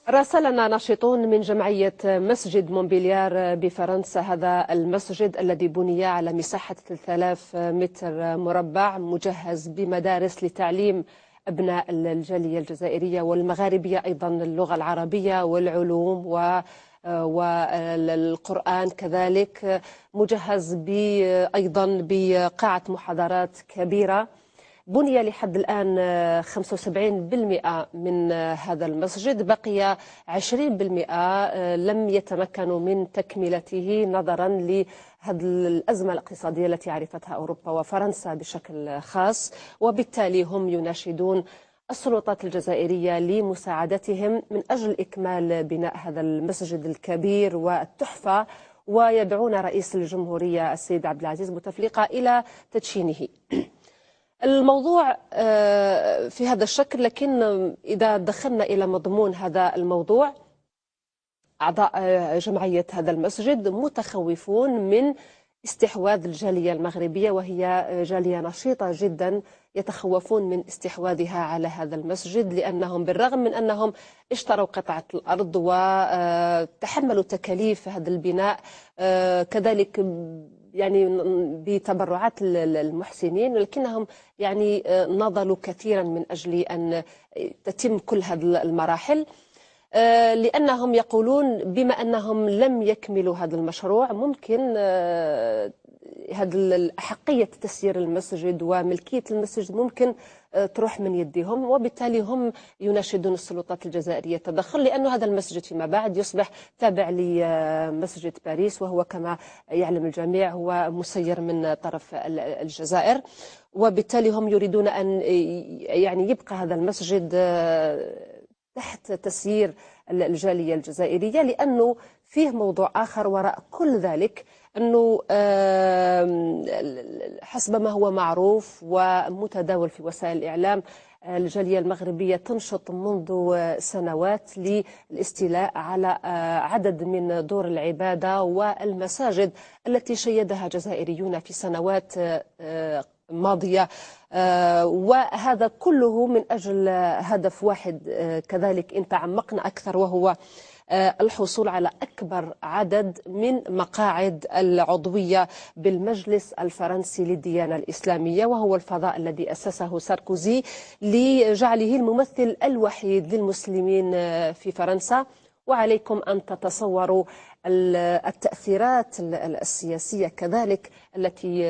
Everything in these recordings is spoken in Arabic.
راسلنا ناشطون من جمعية مسجد مونبليار بفرنسا. هذا المسجد الذي بني على مساحة 3000 متر مربع، مجهز بمدارس لتعليم أبناء الجالية الجزائرية والمغاربية أيضا اللغة العربية والعلوم والقرآن، كذلك مجهز أيضا بقاعة محاضرات كبيرة. بني لحد الآن 75% من هذا المسجد، بقي 20% لم يتمكنوا من تكملته نظرا لهذه الأزمة الاقتصادية التي عرفتها أوروبا وفرنسا بشكل خاص، وبالتالي هم يناشدون السلطات الجزائرية لمساعدتهم من أجل إكمال بناء هذا المسجد الكبير والتحفة، ويدعون رئيس الجمهورية السيد عبد العزيز بوتفليقة إلى تدشينه. الموضوع في هذا الشكل، لكن إذا دخلنا إلى مضمون هذا الموضوع، أعضاء جمعية هذا المسجد متخوفون من استحواذ الجالية المغربية، وهي جالية نشيطة جدا، يتخوفون من استحواذها على هذا المسجد، لأنهم بالرغم من أنهم اشتروا قطعة الأرض وتحملوا تكاليف هذا البناء، كذلك يعني بتبرعات المحسنين، ولكنهم يعني نضلوا كثيرا من أجل أن تتم كل هذه المراحل، لأنهم يقولون بما أنهم لم يكملوا هذا المشروع ممكن هذه أحقية تسيير المسجد وملكية المسجد ممكن تروح من يديهم، وبالتالي هم يناشدون السلطات الجزائرية التدخل، لأن هذا المسجد فيما بعد يصبح تابع لمسجد باريس، وهو كما يعلم الجميع هو مسير من طرف الجزائر، وبالتالي هم يريدون أن يعني يبقى هذا المسجد تحت تسيير الجالية الجزائرية، لأنه فيه موضوع آخر وراء كل ذلك، أنه حسب ما هو معروف ومتداول في وسائل الإعلام، الجالية المغربية تنشط منذ سنوات للاستيلاء على عدد من دور العبادة والمساجد التي شيدها جزائريون في سنوات ماضية، وهذا كله من أجل هدف واحد كذلك إن تعمقنا أكثر، وهو الحصول على أكبر عدد من مقاعد العضوية بالمجلس الفرنسي للديانة الإسلامية، وهو الفضاء الذي أسسه ساركوزي لجعله الممثل الوحيد للمسلمين في فرنسا. وعليكم أن تتصوروا التأثيرات السياسية كذلك التي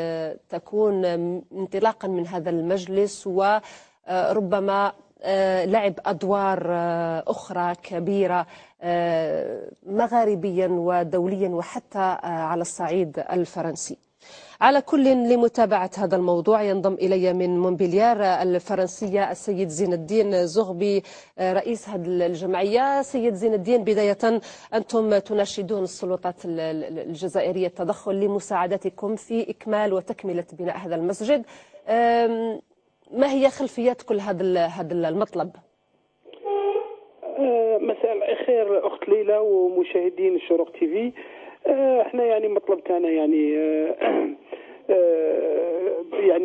تكون انطلاقا من هذا المجلس، وربما لعب أدوار أخرى كبيرة مغاربيا ودوليا وحتى على الصعيد الفرنسي. على كل، لمتابعة هذا الموضوع ينضم إلي من مونبليار الفرنسية السيد زين الدين زغبي، رئيس هذه الجمعية. سيد زين الدين، بداية أنتم تناشدون السلطات الجزائرية التدخل لمساعدتكم في إكمال وتكملة بناء هذا المسجد. ما هي خلفيات كل هذا المطلب؟ مساء الخير أخت ليلى ومشاهدين الشروق تي في. احنا يعني مطلب تاعنا يعني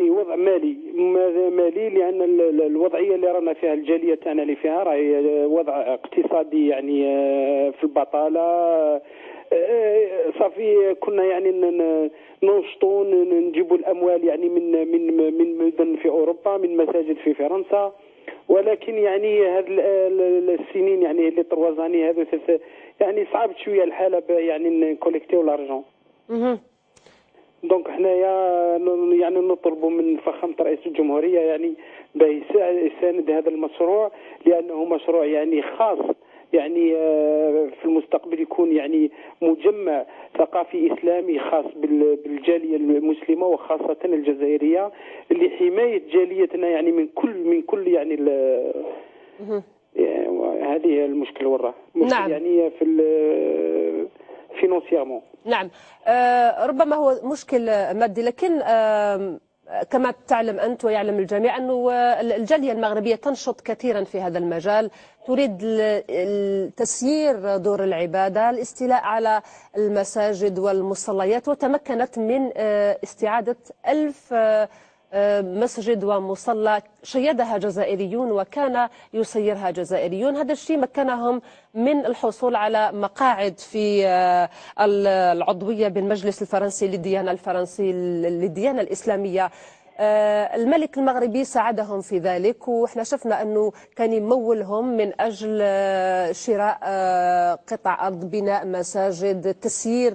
وضع مالي، لان الوضعيه اللي رانا فيها الجاليه تاعنا اللي فيها راهي وضع اقتصادي يعني في البطاله. صافي كنا يعني ننشطوا نجيبوا الاموال يعني من مدن في اوروبا، من مساجد في فرنسا، ولكن يعني هذه السنين يعني اللي طروازاني هذا يعني صعبت شويه الحاله يعني نكوليكتيو لارجون. دونك حنايا يعني نطلبوا من فخامه رئيس الجمهوريه يعني باه يساند هذا المشروع، لانه مشروع يعني خاص، يعني في المستقبل يكون يعني مجمع ثقافي إسلامي خاص بالجالية المسلمة وخاصة الجزائرية، لحماية جاليتنا يعني من كل يعني هذه المشكل وراه نعم. يعني في فينانسيامون. نعم، ربما هو مشكل مادي، لكن كما تعلم أنت ويعلم الجميع أنه الجالية المغربية تنشط كثيرا في هذا المجال، تريد تسيير دور العبادة، الاستيلاء على المساجد والمصليات، وتمكنت من استعادة 1000 مسجد ومصلى شيدها جزائريون وكان يسيرها جزائريون. هذا الشيء مكنهم من الحصول على مقاعد في العضوية بالمجلس الفرنسي للديانة الإسلامية. الملك المغربي ساعدهم في ذلك، وإحنا شفنا أنه كان يمولهم من أجل شراء قطع أرض، بناء مساجد، تسيير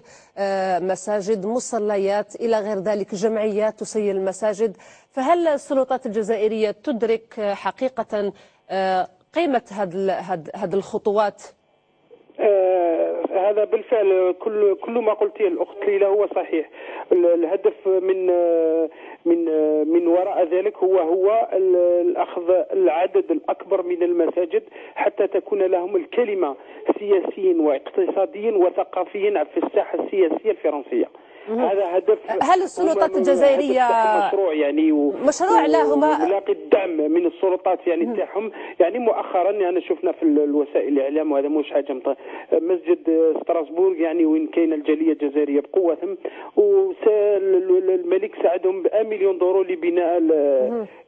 مساجد، مصليات إلى غير ذلك، جمعيات تسير المساجد. فهل السلطات الجزائرية تدرك حقيقة قيمة هذه الخطوات؟ هذا بالفعل كل ما قلتيه الأخت ليلى هو صحيح. الهدف من وراء ذلك هو الأخذ العدد الأكبر من المساجد حتى تكون لهم الكلمة سياسيا واقتصاديا وثقافيا في الساحة السياسية الفرنسية. هذا هدف. هل السلطات الجزائرية مشروع يعني مشروع لهما يلاقي الدعم من السلطات يعني تاعهم؟ يعني مؤخرا يعني شفنا في الوسائل الاعلام، وهذا مش حاجه مسجد ستراسبورغ يعني وين كاين الجاليه الجزائريه بقوتهم، والملك ساعدهم ب 1 مليون دورو لبناء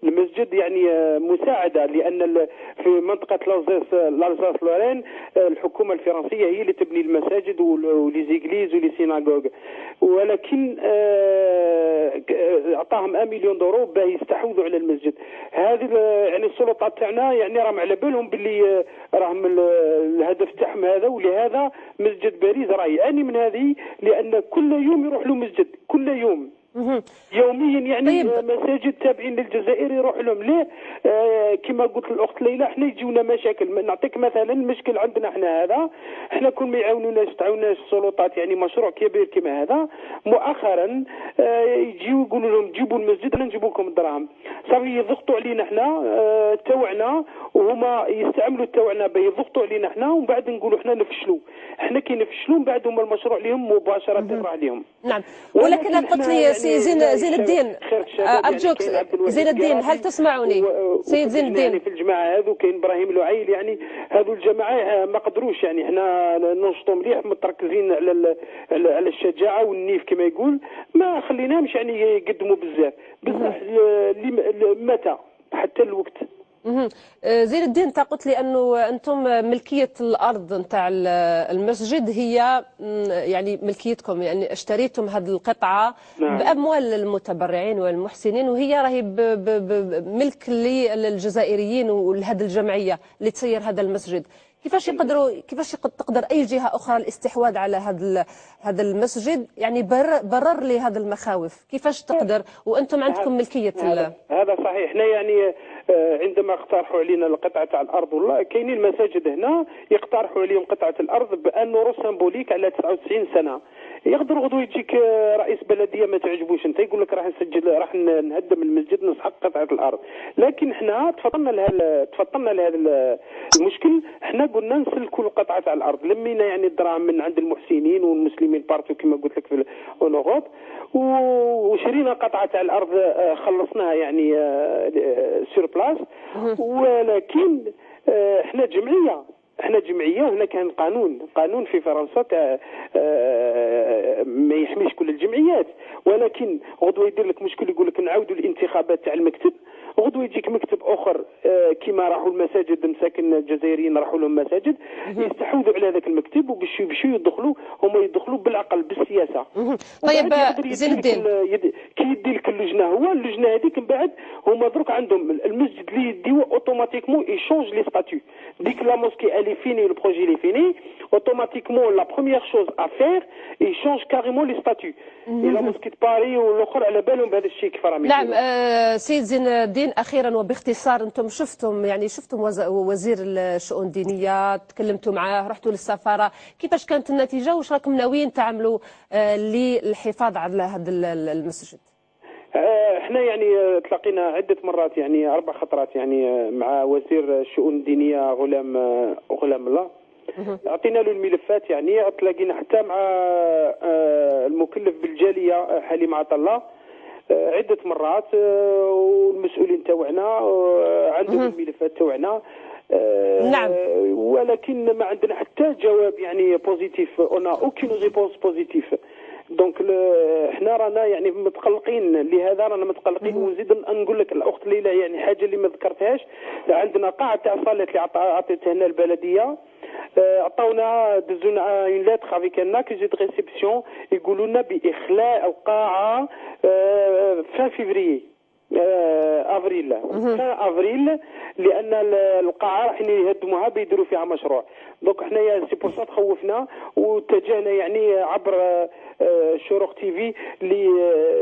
المسجد، يعني مساعده، لان في منطقه لالزاس لورين الحكومه الفرنسيه هي اللي تبني المساجد وليزيغليز وليسيناغوغ، ولكن اعطاهم 1 مليون دورو باه يستحوذوا على المسجد. هذه يعني السلطات تاعنا يعني راهم على بالهم باللي راهم الهدف تاعهم هذا، ولهذا مسجد باريس راه يعاني من هذه، لان كل يوم يروح له مسجد، كل يوم يوميا يعني. طيب. مساجد تابعين للجزائر يروح لهم ليه؟ كما قلت الاخت ليلى، احنا يجيونا مشاكل. نعطيك مثلا مشكل عندنا احنا هذا، احنا كل ما تعاوناش السلطات يعني مشروع كبير كما هذا، مؤخرا يجيو يقولوا لهم جيبوا المسجد احنا نجيبوا لكم الدراهم، صافي يضغطوا علينا احنا توعنا، وهما يستعملوا توعنا باه يضغطوا علينا احنا، ومن بعد نقولوا احنا نفشلوا. احنا كي نفشلوا من بعد هما المشروع لهم مباشره راح لهم. نعم، ولكن قلت لي زين الدين، أرجوك زين الدين، هل تسمعني؟ سيد زين الدين، يعني في الجماعة هذو كاين إبراهيم لعيل، يعني هذو الجماعة ما قدروش، يعني احنا ننشطوا مليح متركزين على الشجاعة والنيف كما يقول، ما خليناهمش يعني يقدموا بزاف متى حتى الوقت. زين الدين، انت قلت لي انه انتم ملكيه الارض نتاع المسجد هي يعني ملكيتكم، يعني اشتريتم هذه القطعه باموال المتبرعين والمحسنين، وهي راهي ملك للجزائريين ولهذه الجمعيه اللي تسير هذا المسجد. كيفاش تقدر اي جهه اخرى الاستحواذ على هذا المسجد؟ يعني برر لي هذه المخاوف، كيفاش تقدر وانتم عندكم ملكيه هذا صحيح. احنا يعني عندما اقترحوا علينا القطعه تاع الارض، والله كاينين مساجد هنا يقترحوا عليهم قطعه الارض بان نورو سيمبوليك على 99 سنه. يقدر غدوه يجيك رئيس بلديه ما تعجبوش انت، يقول لك راح نهدم المسجد نسحق قطعه الارض. لكن احنا تفضلنا لهذا المشكل، احنا قلنا نسلكوا القطعه تاع الارض، لمينا يعني الدراهم من عند المحسنين والمسلمين بارتو كما قلت لك في الاوروب، وشرينا قطعه تاع الارض خلصناها يعني سور بلاس. ولكن احنا جمعيه وهنا كان قانون في فرنسا ما يحميش كل الجمعيات، ولكن غدوه يدير لك مشكل، يقول لك نعاودوا الانتخابات تاع المكتب، غدوه يجيك مكتب اخر كما راحوا المساجد، مساكن الجزائريين راحوا لهم مساجد يستحوذوا على هذاك المكتب وبيشوا يدخلوا، هما يدخلوا بالعقل بالسياسه. طيب زين الدين، كي يدي لك اللجنه هذيك من بعد هما درك عندهم المسجد اللي يديو اوتوماتيكمون يشونج لي ستاتيو. ديك لا موسكي الي فيني، لو بروجي الي فيني، اوتوماتيكمون لا بروميير شوز ا فير يشونج كاريمون لي ستاتيو. لا موسكي باري والاخر على بالهم بهذا الشيء كيف راهم. نعم سيد زين الدين، اخيرا وباختصار، انتم شفتم وزير الشؤون الدينيه، تكلمتوا معاه، رحتوا للسفاره، كيفاش كانت النتيجه واش راكم ناويين تعملوا للحفاظ على هذا المسجد؟ احنا يعني تلاقينا عده مرات، يعني 4 خطرات يعني مع وزير الشؤون الدينيه غلام الله، اعطينا له الملفات، يعني تلاقينا حتى مع المكلف بالجاليه حليم عطله عده مرات، والمسؤولين تاعنا عندهم الملفات تاعنا. نعم. ولكن ما عندنا حتى جواب يعني بوزيتيف، اون اوكين ريبونس بوزيتيف. دونك حنا رانا يعني متقلقين، لهذا رانا متقلقين. ونزيد نقول لك الاخت ليلى يعني حاجه اللي ما ذكرتهاش، عندنا قاعه تاع صالات اللي عطيتها لنا البلديه، عطاونا دزونا اون ليتر افيك ان اكوزي دو ريسبسيون يقولوا لنا باخلاء القاعه في فيفري افريل افريل، لان القاعه راح يهدموها بيديروا فيها مشروع. دونك حنايا سي بور سا تخوفنا واتجهنا يعني عبر شروق تي في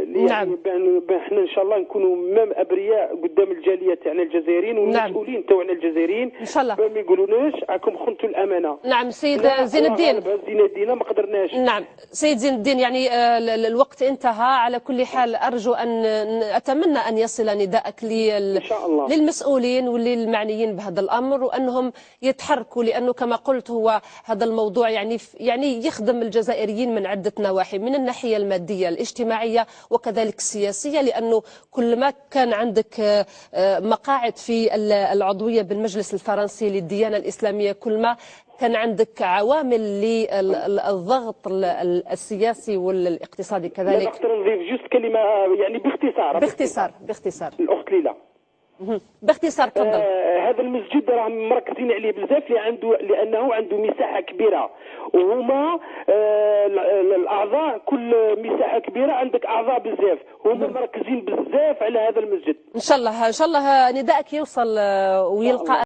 نعم. يعني حنا ان شاء الله نكونوا مام ابرياء قدام الجاليه تاعنا الجزائريين والمسؤولين تاعنا الجزائريين ان شاء الله، ما يقولوناش راكم خنتوا الامانه. نعم سيد زين الدين، زين الدين ما قدرناش. نعم سيد زين الدين، يعني الوقت انتهى. على كل حال أرجو أن أتمنى أن يصل نداءك إن شاء الله للمسؤولين وللمعنيين بهذا الأمر، وأنهم يتحركوا، لأنه كما قلت هو هذا الموضوع يعني يخدم الجزائريين من عدة نواحي، من الناحية المادية الاجتماعية وكذلك السياسية، لأنه كل ما كان عندك مقاعد في العضوية بالمجلس الفرنسي للديانة الإسلامية، كل ما كان عندك عوامل للضغط السياسي والاقتصادي كذلك. نقدر نضيف جوست كلمه يعني باختصار الاخت ليلى باختصار تفضل. هذا المسجد راه مركزين عليه بزاف لانه عنده مساحه كبيره، وهما الاعضاء كل مساحه كبيره عندك اعضاء بزاف، هما مركزين بزاف على هذا المسجد. ان شاء الله نداءك يوصل ويلقى